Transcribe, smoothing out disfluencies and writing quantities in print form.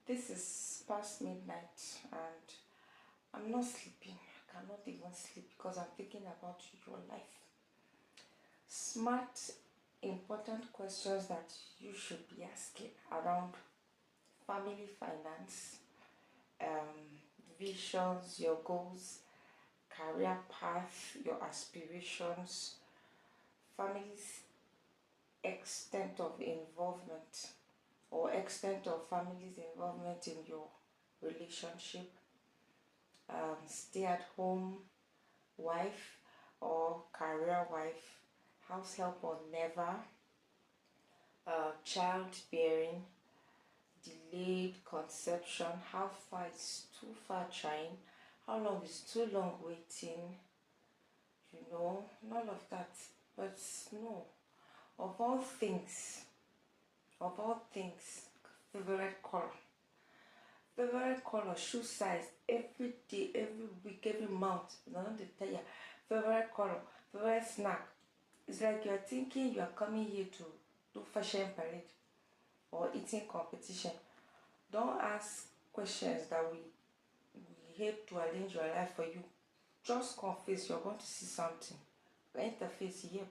This is past midnight and I'm not sleeping. I cannot even sleep because I'm thinking about your life. Smart, important questions that you should be asking around family finance, visions, your goals, career path, your aspirations, family's extent of involvement or extent of family's involvement in your relationship, stay at home wife or career wife, house help or never, childbearing, delayed conception, how far is too far trying, how long is too long waiting, none of that. But no, of all things, favorite color, shoe size, every day, every week, every month, they tell you favorite color, favorite snack. It's like you're thinking you're coming here to do fashion parade or eating competition. Don't ask questions that we help to arrange your life for you. Just confess you're going to see something. Interface here.